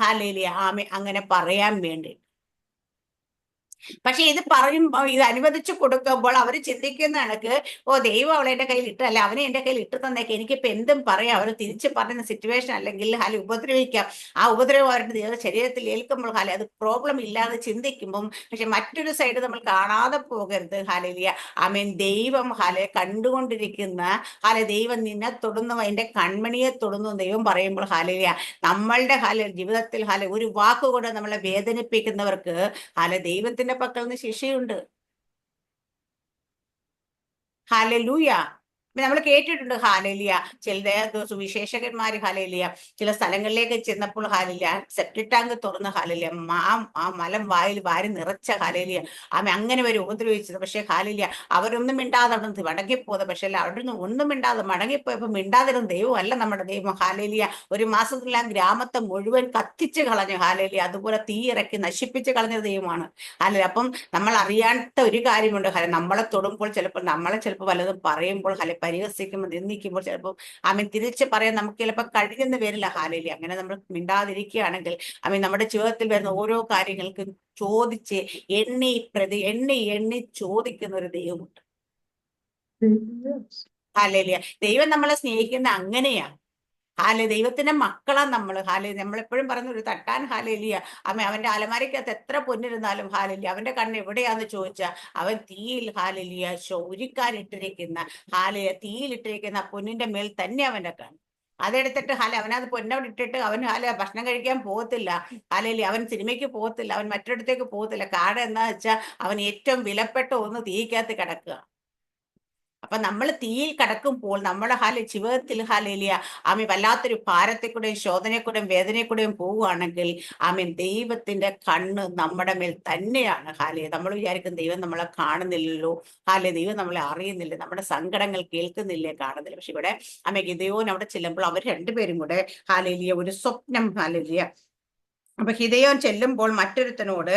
ഹാലേലൂയ അങ്ങനെ പറയാൻ വേണ്ടി. പക്ഷെ ഇത് പറയുമ്പോൾ, ഇത് അനുവദിച്ചു കൊടുക്കുമ്പോൾ അവർ ചിന്തിക്കുന്ന കണക്ക്, ഓ ദൈവം അവളെ എന്റെ കയ്യിൽ ഇട്ടല്ല, അവനെ എന്റെ കയ്യിൽ ഇട്ട് തന്നേക്ക്, എനിക്കിപ്പോ എന്തും പറയാം. അവർ തിരിച്ചു പറയുന്ന സിറ്റുവേഷൻ അല്ലെങ്കിൽ ഉപദ്രവിക്കാം. ആ ഉപദ്രവം അവരുടെ ശരീരത്തിൽ ഏൽക്കുമ്പോൾ അത് പ്രോബ്ലം ഇല്ലാതെ ചിന്തിക്കുമ്പം, പക്ഷെ മറ്റൊരു സൈഡ് നമ്മൾ കാണാതെ പോകരുത്. ദൈവം കണ്ടുകൊണ്ടിരിക്കുന്ന ദൈവം നിന്നെ തൊടുന്നു, എന്റെ കൺമണിയെ തൊടുന്നു ദൈവം പറയുമ്പോൾ നമ്മളുടെ ജീവിതത്തിൽ ഒരു വാക്കുകൊണ്ട് നമ്മളെ വേദനിപ്പിക്കുന്നവർക്ക് ദൈവത്തിന്റെ പക്കൽ നിന്ന് ശിക്ഷയുണ്ട്. ഹല്ലേലൂയ. നമ്മൾ കേട്ടിട്ടുണ്ട് ഹാലേലിയ. ചില സുവിശേഷകന്മാര് ഹാലേലിയ ചില സ്ഥലങ്ങളിലേക്ക് ചെന്നപ്പോൾ സെപ്റ്റിക് ടാങ്ക് തുറന്ന് ആ മലം വാരി നിറച്ച ഹാലേലിയ അങ്ങനെ വരെ ഉപദ്രവിച്ചത്. പക്ഷെ അവരൊന്നും മിണ്ടാതെ അവിടെ മടങ്ങിപ്പോയത്. പക്ഷെ അവിടെ നിന്ന് ഒന്നും മിണ്ടാതെ മടങ്ങിപ്പോയപ്പോ മിണ്ടാതിരുന്ന ദൈവമല്ല നമ്മുടെ ദൈവം. ഒരു മാസത്തിൽ ആ ഗ്രാമത്തെ മുഴുവൻ കത്തിച്ച് കളഞ്ഞു. അതുപോലെ തീ ഇറക്കി നശിപ്പിച്ച് കളഞ്ഞ ദൈവമാണ്. അപ്പം നമ്മൾ അറിയാത്ത ഒരു കാര്യമുണ്ട്. നമ്മളെ തൊടുമ്പോൾ നമ്മളെ വല്ലതും പറയുമ്പോൾ പരിഹസിക്കുമ്പോൾ നിന്ദിക്കുമ്പോൾ ചിലപ്പോൾ തിരിച്ച് പറയാൻ നമുക്ക് ചിലപ്പോൾ കഴിയുന്ന വരില്ല. അങ്ങനെ നമ്മൾ മിണ്ടാതിരിക്കുകയാണെങ്കിൽ നമ്മുടെ ജീവിതത്തിൽ വരുന്ന ഓരോ കാര്യങ്ങൾക്കും ചോദിച്ച് എണ്ണി ചോദിക്കുന്ന ഒരു ദൈവമുണ്ട്. ദൈവം നമ്മളെ സ്നേഹിക്കുന്ന അങ്ങനെയാ. ദൈവത്തിന്റെ മക്കളാ നമ്മള്. നമ്മളെപ്പോഴും പറയുന്ന ഒരു തട്ടാൻ അവന്റെ അലമാരയ്ക്കകത്ത് എത്ര പൊന്നിരുന്നാലും അവന്റെ കണ്ണ് എവിടെയാന്ന് ചോദിച്ചാൽ അവൻ തീയിൽ ഉരുക്കാനിട്ടിരിക്കുന്ന തീയിലിട്ടിരിക്കുന്ന പൊന്നിന്റെ മേൽ തന്നെ അവന്റെ കണ്ണ്. അതെടുത്തിട്ട് അവനത് പൊന്നവിടെ ഇട്ടിട്ട് അവൻ ഭക്ഷണം കഴിക്കാൻ പോകത്തില്ല. അവൻ സിനിമയ്ക്ക് പോകത്തില്ല, അവൻ മറ്റൊരിടത്തേക്ക് പോകത്തില്ല. കാരണം എന്താ വെച്ചാൽ അവൻ ഏറ്റവും വിലപ്പെട്ട ഒന്ന് തീക്കകത്ത് കിടക്കുക. അപ്പൊ നമ്മൾ തീയിൽ കടക്കുമ്പോൾ നമ്മുടെ ജീവിതത്തിൽ വല്ലാത്തൊരു ഭാരത്തെക്കൂടെയും ശോധനയെക്കൂടെയും വേദനയെക്കൂടെയും പോവുകയാണെങ്കിൽ ദൈവത്തിന്റെ കണ്ണ് നമ്മുടെ മേൽ തന്നെയാണ്. നമ്മൾ വിചാരിക്കും ദൈവം നമ്മളെ കാണുന്നില്ലല്ലോ, ദൈവം നമ്മളെ അറിയുന്നില്ല, നമ്മുടെ സങ്കടങ്ങൾ കേൾക്കുന്നില്ലേ, കാണുന്നില്ല. പക്ഷെ ഇവിടെ ഗിദെയോൻ അവിടെ ചെല്ലുമ്പോൾ അവർ രണ്ടുപേരും കൂടെ ഒരു സ്വപ്നം അപ്പൊ ഗിദെയോൻ ചെല്ലുമ്പോൾ മറ്റൊരുത്തനോട്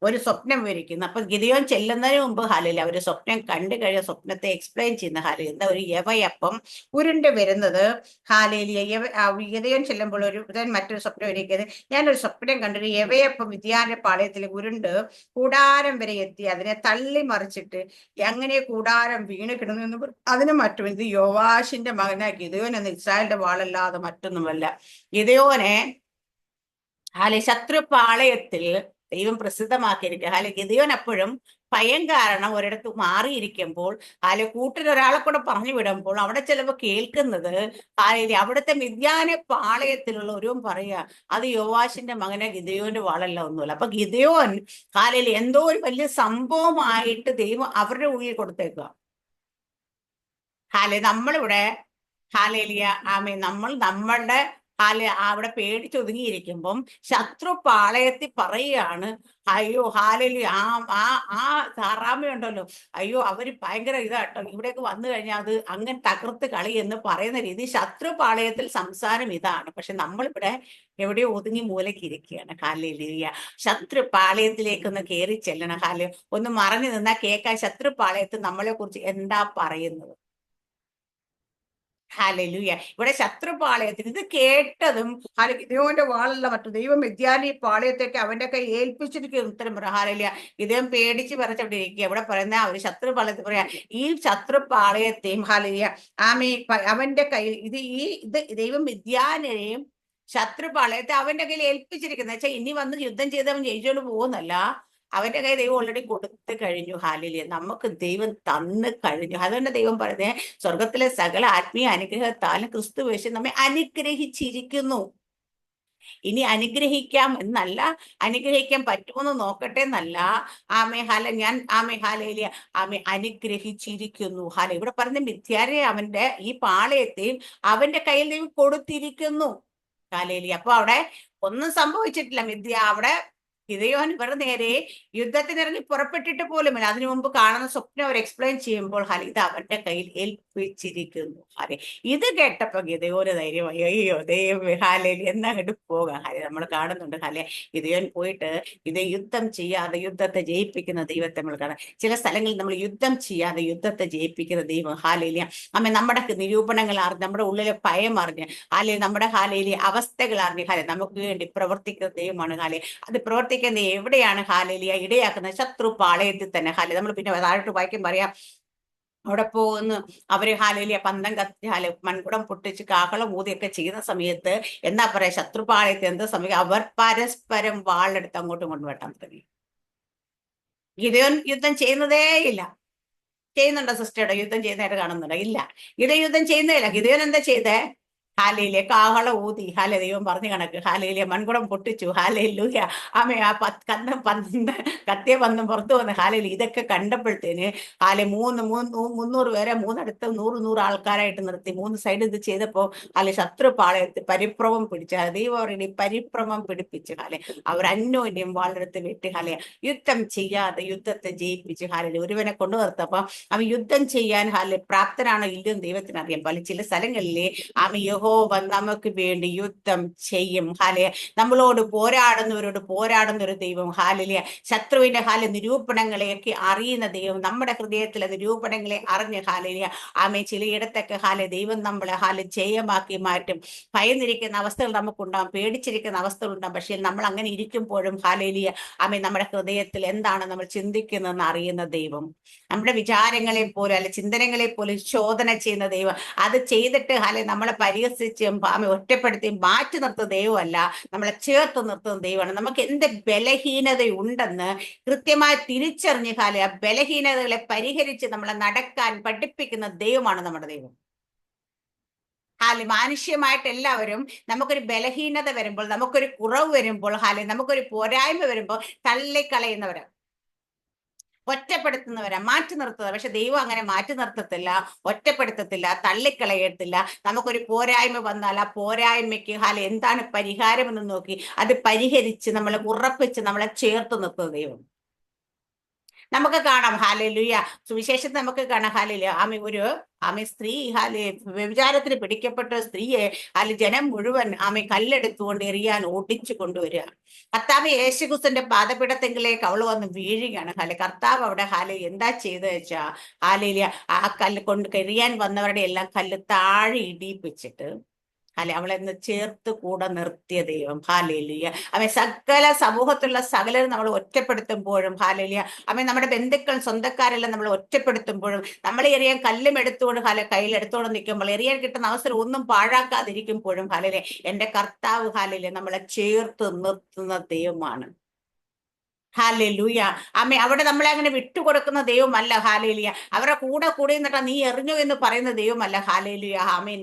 ഒരു സ്വപ്നം വിവരിക്കുന്നു. അപ്പൊ ഗിദെയോൻ ചെല്ലുന്നതിന് മുമ്പ് ഒരു സ്വപ്നം കണ്ടു കഴിഞ്ഞ സ്വപ്നത്തെ എക്സ്പ്ലെയിൻ ചെയ്യുന്ന എന്താ ഒരു യവയപ്പം ഉരുണ്ട് വരുന്നത്. ഗിദെയോൻ ചെല്ലുമ്പോൾ മറ്റൊരു സ്വപ്നം വിവരിക്കുന്നത്, ഞാനൊരു സ്വപ്നം കണ്ടൊരു യവയപ്പം വിദ്യാന്റെ പാളയത്തിൽ ഉരുണ്ട് കൂടാരം വരെ എത്തി അതിനെ തള്ളി മറിച്ചിട്ട് എങ്ങനെ കൂടാരം വീണ് കിടന്നു എന്ന് അതിന് മറ്റും. ഇത് യോവാശിന്റെ മകനായ ഗിദെയോൻ എന്ന ഇസ്രായേലിന്റെ വാളല്ലാതെ മറ്റൊന്നുമല്ല. ഗിദെയോനെ ശത്രുപാളയത്തിൽ ദൈവം പ്രസിദ്ധമാക്കിയിരിക്കുക. ഗിദെയോൻ അപ്പോഴും ഭയം കാരണം ഒരിടത്ത് മാറിയിരിക്കുമ്പോൾ കൂട്ടിനൊരാളെ കൂടെ പറഞ്ഞു വിടുമ്പോൾ അവിടെ ചിലപ്പോൾ കേൾക്കുന്നത് അവിടുത്തെ മിദ്യാന പാളയത്തിലുള്ള ഒരു പറയാ, അത് യോവാശിന്റെ മകനെ ഗിദെയോന്റെ വാളല്ല ഒന്നുമില്ല. അപ്പൊ ഗിദെയോൻ എന്തോ ഒരു വലിയ സംഭവമായിട്ട് ദൈവം അവരുടെ ഉള്ളിൽ കൊടുത്തേക്കുക. നമ്മളിവിടെ നമ്മളുടെ അവിടെ പേടിച്ചൊതുങ്ങിയിരിക്കുമ്പം ശത്രു പാളയത്തിൽ പറയുകയാണ്, അയ്യോ ആ താറാമയുണ്ടല്ലോ, അയ്യോ അവര് ഭയങ്കര ഇതാട്ടോ, ഇവിടേക്ക് വന്നു കഴിഞ്ഞാൽ അത് അങ്ങനെ തകർത്ത് കളി എന്ന് പറയുന്ന രീതി ശത്രു പാളയത്തിൽ സംസാരം ഇതാണ്. പക്ഷെ നമ്മളിവിടെ എവിടെയോ ഒതുങ്ങി മൂലയ്ക്ക് ഇരിക്കുകയാണ്. ശത്രു പാളയത്തിലേക്കൊന്ന് കയറി ചെല്ലണം. ഒന്ന് മറഞ്ഞു നിന്നാ കേൾക്കാൻ ശത്രു പാളയത്തിൽ നമ്മളെ കുറിച്ച് എന്താ പറയുന്നത്. ഇവിടെ ശത്രുപാളയത്തിൽ ഇത് കേട്ടതും ഗിദെയോന്റെ വാളല്ല മറ്റു ദൈവം മിദ്യാനി പാളയത്തേക്ക് അവന്റെ കൈ ഏൽപ്പിച്ചിരിക്കുന്ന ഉത്തരം പറയാ. ഇദ്ദേഹം പേടിച്ച് പറിച്ചവിടെ ഇരിക്കുക. ഇവിടെ പറയുന്ന ഒരു ശത്രുപാളയത്തിൽ പറയാ, ഈ ശത്രുപാളയത്തെയും അവന്റെ കയ്യിൽ ഇത് ദൈവം മിദ്യാനെയും ശത്രുപാളയത്തെ അവന്റെ കയ്യിൽ ഏൽപ്പിച്ചിരിക്കുന്നത്. വെച്ചാൽ ഇനി വന്ന് യുദ്ധം ചെയ്ത് അവൻ ജയിച്ചോണ്ട് പോകുന്നല്ല, അവന്റെ കൈ ദൈവം ഓൾറെഡി കൊടുത്തു കഴിഞ്ഞു. നമുക്ക് ദൈവം തന്നു കഴിഞ്ഞു. അതുകൊണ്ട് ദൈവം പറയുന്നത്, സ്വർഗത്തിലെ സകല ആത്മീയ അനുഗ്രഹത്താലും ക്രിസ്തു യേശു നമ്മെ അനുഗ്രഹിച്ചിരിക്കുന്നു. ഇനി അനുഗ്രഹിക്കാം എന്നല്ല, അനുഗ്രഹിക്കാൻ പറ്റുമെന്ന് നോക്കട്ടെ എന്നല്ല. ഞാൻ അനുഗ്രഹിച്ചിരിക്കുന്നു. ഇവിടെ പറഞ്ഞ മിഥ്യാരെ അവന്റെ ഈ പാളയത്തെയും അവന്റെ കയ്യിൽ ദൈവം കൊടുത്തിരിക്കുന്നു. അപ്പൊ അവിടെ ഒന്നും സംഭവിച്ചിട്ടില്ല. അവിടെ ഗിദെയോൻ ഇവരുടെ നേരെ യുദ്ധത്തിനിറങ്ങി പുറപ്പെട്ടിട്ട് പോലുമില്ല. അതിനു മുമ്പ് കാണുന്ന സ്വപ്നം അവർ എക്സ്പ്ലെയിൻ ചെയ്യുമ്പോൾ ഇത് അവന്റെ കയ്യിൽ ഏൽപ്പിച്ചിരിക്കുന്നു. ഇത് കേട്ടപ്പോ ഗിദെയോന് ധൈര്യമായി, അയ്യോ ദൈവമേ എന്നങ്ങോട്ട് പോകാം. നമ്മൾ കാണുന്നുണ്ട് ഗിദെയോൻ പോയിട്ട് ഇത് യുദ്ധം ചെയ്യാതെ യുദ്ധത്തെ ജയിപ്പിക്കുന്ന ദൈവത്തെ നമ്മൾ കാണാം. ചില സ്ഥലങ്ങളിൽ നമ്മൾ യുദ്ധം ചെയ്യാതെ യുദ്ധത്തെ ജയിപ്പിക്കുന്ന ദൈവം. നമ്മുടെ നിരൂപണങ്ങൾ അറിഞ്ഞ്, നമ്മുടെ ഉള്ളിലെ ഭയം അറിഞ്ഞ്, നമ്മുടെ അവസ്ഥകൾ അറിഞ്ഞ് നമുക്ക് വേണ്ടി പ്രവർത്തിക്കുന്ന ദൈവമാണ്. അത് പ്രവർത്തിക്കുന്ന ഇടയാക്കിയിരിക്കുന്നത് എവിടെയാണ് ഹാലേലിയ? ഇടയാക്കുന്നത് ശത്രു പാളയത്തിൽ തന്നെ. നമ്മൾ പിന്നെ താഴോട്ട് വായിക്കും പറയാം, അവിടെ പോകുന്നു അവര് ഹാലേലിയ പന്തം കത്തി മൺകുടം പൊട്ടിച്ച് കാഹളം ഊതിയൊക്കെ ചെയ്യുന്ന സമയത്ത് എന്നാ പറയാ, ശത്രുപാളയത്തിൽ എന്താ സമയം? അവർ പരസ്പരം വാളെടുത്ത് അങ്ങോട്ടും ഇങ്ങോട്ടും വെട്ടാൻ തുടങ്ങി. ഗിദെയോൻ യുദ്ധം ചെയ്യുന്നതേ ഇല്ല. ചെയ്യുന്നുണ്ടോ സിസ്റ്ററുടെ? യുദ്ധം ചെയ്യുന്നതായിട്ട് കാണുന്നുണ്ടോ? ഇല്ല. യുദ്ധം ചെയ്യുന്നതില്ല. ഗിദെയോൻ എന്താ ചെയ്തേ? ഹാലേലിയ കാഹളം ഊതി. ദൈവം പറഞ്ഞു കണക്ക്. ഹാലേലിയ മൺകുടം പൊട്ടിച്ചു. ഹാലേലൂയ. ആ കത്തിയ പന്തും പുറത്തു വന്ന്. ഹാലേലി ഇതൊക്കെ കണ്ടപ്പോഴത്തേന് 300 പേരെ മൂന്നടുത്ത് 100 ആൾക്കാരായിട്ട് നിർത്തി 3 സൈഡ് ഇത് ചെയ്തപ്പോ ശത്രു പാളയത്ത് പരിഭ്രമം പിടിച്ച ദൈവം പറയണി പരിഭ്രമം പിടിപ്പിച്ച് അവർ അന്യോന്യം വളരെടുത്ത് വെട്ടി യുദ്ധം ചെയ്യാതെ യുദ്ധത്തെ ജയിപ്പിച്ച് ഒരുവനെ കൊണ്ടു നിർത്തപ്പോ അവൻ യുദ്ധം ചെയ്യാൻ പ്രാപ്തനാണോ ഇല്ലെന്ന് ദൈവത്തിന് അറിയാം. ചില സ്ഥലങ്ങളിലെ യഹോവ നമുക്ക് വേണ്ടി യുദ്ധം ചെയ്യും. നമ്മളോട് പോരാടുന്ന ഒരു ദൈവം. ശത്രുവിന്റെ നിരൂപണങ്ങളെയൊക്കെ അറിയുന്ന ദൈവം. നമ്മുടെ ഹൃദയത്തിലെ നിരൂപണങ്ങളെ അറിഞ്ഞ് ചിലയിടത്തൊക്കെ ദൈവം നമ്മളെ ജയമാക്കി മാറ്റും. ഭയന്നിരിക്കുന്ന അവസ്ഥകൾ നമുക്കുണ്ടാകും, പേടിച്ചിരിക്കുന്ന അവസ്ഥകളുണ്ടാകും. പക്ഷെ നമ്മൾ അങ്ങനെ ഇരിക്കുമ്പോഴും നമ്മുടെ ഹൃദയത്തിൽ എന്താണ് നമ്മൾ ചിന്തിക്കുന്നതെന്ന് അറിയുന്ന ദൈവം. നമ്മുടെ വിചാരങ്ങളെ പോലും ചിന്തനങ്ങളെ പോലും ശോധന ചെയ്യുന്ന ദൈവം. അത് ചെയ്തിട്ട് നമ്മളെ പരിഹസിച്ചും ഒറ്റപ്പെടുത്തിയും മാറ്റി നിർത്തുന്ന ദൈവമല്ല, നമ്മളെ ചേർത്ത് നിർത്തുന്ന ദൈവമാണ്. നമുക്ക് എന്ത് ബലഹീനതയുണ്ടെന്ന് കൃത്യമായി തിരിച്ചറിഞ്ഞ് ആ ബലഹീനതകളെ പരിഹരിച്ച് നമ്മളെ നടക്കാൻ പഠിപ്പിക്കുന്ന ദൈവമാണ് നമ്മുടെ ദൈവം. മാനുഷ്യമായിട്ട് എല്ലാവരും നമുക്കൊരു ബലഹീനത വരുമ്പോൾ, നമുക്കൊരു കുറവ് വരുമ്പോൾ, നമുക്കൊരു പോരായ്മ വരുമ്പോൾ തള്ളിക്കളയുന്നവരാണ്, ഒറ്റപ്പെടുത്തുന്നവരാ, മാറ്റി നിർത്തുക. പക്ഷെ ദൈവം അങ്ങനെ മാറ്റി നിർത്തത്തില്ല, ഒറ്റപ്പെടുത്തത്തില്ല, തള്ളിക്കളയത്തില്ല. നമുക്കൊരു പോരായ്മ വന്നാൽ ആ പോരായ്മയ്ക്ക് എന്താണ് പരിഹാരമെന്ന് നോക്കി അത് പരിഹരിച്ച് നമ്മളെ ഉറപ്പിച്ച് നമ്മളെ ചേർത്ത് നിർത്തുന്ന ദൈവം. നമുക്ക് കാണാം ഹാലേലൂയ, സുവിശേഷത്തിൽ നമുക്ക് കാണാം ഒരു സ്ത്രീ വ്യഭിചാരത്തിന് പിടിക്കപ്പെട്ട സ്ത്രീയെ ജനം മുഴുവൻ കല്ലെടുത്തുകൊണ്ട് എറിയാൻ ഓടിച്ചു കൊണ്ടുവരിക. കർത്താവ് യേശുക്രിസ്തുവിന്റെ പാദപീഠത്തെങ്കിലേക്ക് അവൾ വന്ന് വീഴുകയാണ്. കർത്താവ് അവിടെ എന്താ ചെയ്തത് വെച്ചാ ആ കല്ല് കൊണ്ട് എറിയാൻ വന്നവരുടെ എല്ലാം കല്ല് താഴെ ഇടിയിപ്പിച്ചിട്ട് അവളെന്ന് ചേർത്ത് കൂടെ നിർത്തിയ ദൈവം. സകല സമൂഹത്തിലുള്ള സകലരും നമ്മൾ ഒറ്റപ്പെടുത്തുമ്പോഴും നമ്മുടെ ബന്ധുക്കൾ സ്വന്തക്കാരെല്ലാം നമ്മൾ ഒറ്റപ്പെടുത്തുമ്പോഴും നമ്മൾ എറിയാൻ കല്ലും എടുത്തുകൊണ്ട് കയ്യിലെടുത്തോണ്ട് നിൽക്കുമ്പോൾ എറിയാൻ കിട്ടുന്ന അവസരം ഒന്നും പാഴാക്കാതിരിക്കുമ്പോഴും എന്റെ കർത്താവ് നമ്മളെ ചേർത്ത് നിർത്തുന്ന ദൈവമാണ്. ഹാലേലൂയ. അവിടെ നമ്മളെ അങ്ങനെ വിട്ടുകൊടുക്കുന്ന ദൈവമല്ല. അവരുടെ കൂടെ നിന്നിട്ട് നീ എറിഞ്ഞു എന്ന് പറയുന്ന ദൈവമല്ല.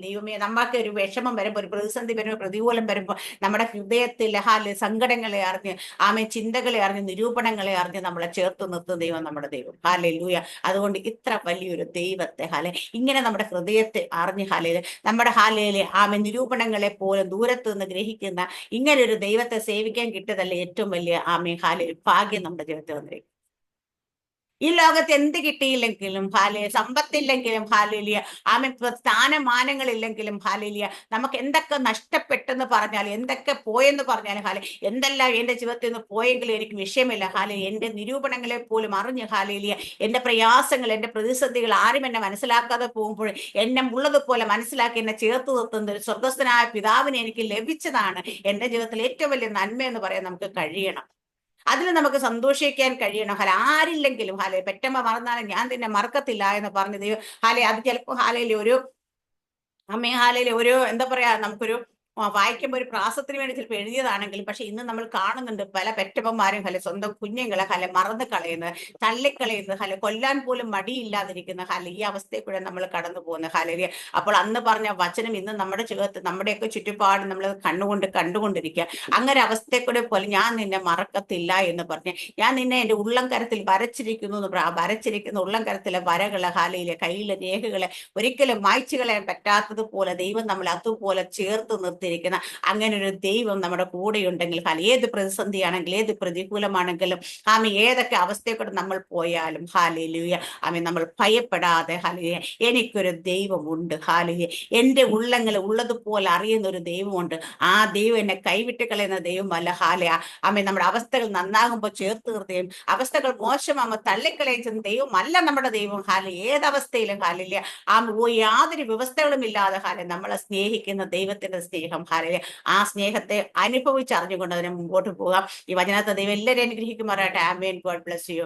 ദൈവമേ, നമ്മൾക്ക് ഒരു വിഷമം വരുമ്പോൾ, ഒരു പ്രതിസന്ധി വരുമ്പോൾ, പ്രതികൂലം വരുമ്പോൾ നമ്മുടെ ഹൃദയത്തിൽ സങ്കടങ്ങളെ അറിഞ്ഞ് ചിന്തകളെ അറിഞ്ഞ് നിരൂപണങ്ങളെ അറിഞ്ഞ് നമ്മളെ ചേർത്ത് നിർത്തുന്ന ദൈവം നമ്മുടെ ദൈവം. ഹാലേലൂയ. അതുകൊണ്ട് ഇത്ര വലിയൊരു ദൈവത്തെ ഇങ്ങനെ നമ്മുടെ ഹൃദയത്തെ അറിഞ്ഞ് നമ്മുടെ നിരൂപണങ്ങളെ പോലെ ദൂരത്ത് നിന്ന് ഗ്രഹിക്കുന്ന ഇങ്ങനെ ഒരു ദൈവത്തെ സേവിക്കാൻ കിട്ടിയതല്ലേ ഏറ്റവും വലിയ ഭാഗ്യം നമ്മുടെ ജീവിതത്തിൽ വന്നിരിക്കും. ഈ ലോകത്ത് എന്ത് കിട്ടിയില്ലെങ്കിലും സമ്പത്തില്ലെങ്കിലും സ്ഥാനമാനങ്ങളില്ലെങ്കിലും നമുക്ക് എന്തൊക്കെ നഷ്ടപ്പെട്ടെന്ന് പറഞ്ഞാൽ, എന്തൊക്കെ പോയെന്ന് പറഞ്ഞാൽ, എന്തെല്ലാം എന്റെ ജീവിതത്തിൽ നിന്ന് പോയെങ്കിലും എനിക്ക് വിഷയമില്ല. എന്റെ നിരൂപണങ്ങളെ പോലും അറിഞ്ഞ് എന്റെ പ്രയാസങ്ങൾ, എന്റെ പ്രതിസന്ധികൾ ആരും എന്നെ മനസ്സിലാക്കാതെ പോകുമ്പോൾ എന്നെ ഉള്ളതുപോലെ മനസ്സിലാക്കി എന്നെ ചേർത്ത് നിർത്തുന്ന ഒരു സ്വർഗസ്ഥനായ പിതാവിനെ എനിക്ക് ലഭിച്ചതാണ് എന്റെ ജീവിതത്തിൽ ഏറ്റവും വലിയ നന്മ എന്ന് പറയാൻ നമുക്ക് കഴിയണം. അതിൽ നമുക്ക് സന്തോഷിക്കാൻ കഴിയണം. ആരില്ലെങ്കിലും പെറ്റമ്മ മറന്നാലും ഞാൻ നിന്നെ മറക്കത്തില്ല എന്ന് പറഞ്ഞത് അത് ചിലപ്പോ ഒരു എന്താ പറയാ, നമുക്കൊരു വായിക്കുമ്പോൾ ഒരു പ്രാസത്തിന് വേണ്ടി ചിലപ്പോൾ എഴുതിയതാണെങ്കിലും, പക്ഷെ ഇന്ന് നമ്മൾ കാണുന്നുണ്ട് പല പെറ്റപ്പന്മാരും സ്വന്തം കുഞ്ഞുങ്ങളെ മറന്നു കളയുന്നത്, തള്ളിക്കളയുന്നത്, കൊല്ലാൻ പോലും മടിയില്ലാതിരിക്കുന്ന ഈ അവസ്ഥയിൽ കൂടെ നമ്മൾ കടന്നു പോകുന്ന അപ്പോൾ അന്ന് പറഞ്ഞ വചനം ഇന്ന് നമ്മുടെ ജീവിതത്തിൽ, നമ്മുടെയൊക്കെ ചുറ്റുപാട് നമ്മൾ കണ്ടുകൊണ്ടിരിക്കുക. അങ്ങനെ അവസ്ഥയെ കൂടെ പോലെ ഞാൻ നിന്നെ മറക്കത്തില്ല എന്ന് പറഞ്ഞ് ഞാൻ നിന്നെ എൻ്റെ ഉള്ളം കരത്തിൽ വരച്ചിരിക്കുന്ന ഉള്ളം കരത്തിലെ വരകളെ കയ്യിലെ രേഖകളെ ഒരിക്കലും മായ്ച്ചു കളയാൻ പറ്റാത്തതുപോലെ ദൈവം നമ്മളെ അതുപോലെ ചേർത്ത് നിർത്തി അങ്ങനെ ഒരു ദൈവം നമ്മുടെ കൂടെ ഉണ്ടെങ്കിൽ ഏത് പ്രതിസന്ധിയാണെങ്കിലും, ഏത് പ്രതികൂലമാണെങ്കിലും, ഏതൊക്കെ അവസ്ഥയെക്കൂടെ നമ്മൾ പോയാലും നമ്മൾ ഭയപ്പെടാതെ എനിക്കൊരു ദൈവമുണ്ട്. എന്റെ ഉള്ളങ്ങളെ ഉള്ളതുപോലെ അറിയുന്ന ഒരു ദൈവമുണ്ട്. ആ ദൈവം എന്നെ കൈവിട്ട് കളയുന്ന ദൈവമല്ല. നമ്മുടെ അവസ്ഥകൾ നന്നാകുമ്പോൾ ചേർത്ത് നിർത്തുകയും അവസ്ഥകൾ മോശമാകുമ്പോൾ തള്ളിക്കളയും ചെയ്യുന്ന ദൈവമല്ല നമ്മുടെ ദൈവം. ഏതവസ്ഥയിലും യാതൊരു വ്യവസ്ഥകളും ഇല്ലാതെ നമ്മളെ സ്നേഹിക്കുന്ന ദൈവത്തിന്റെ സ്നേഹം. സ്നേഹം. ഹാലേ, ആ സ്നേഹത്തെ അനുഭവിച്ചറിഞ്ഞുകൊണ്ട് അതിനെ മുമ്പോട്ട് പോകാം. ഈ വചനത്തെ ദൈവം എല്ലാവരെയും അനുഗ്രഹിക്കുമാറാകട്ടെ. ആമേൻ. God bless U.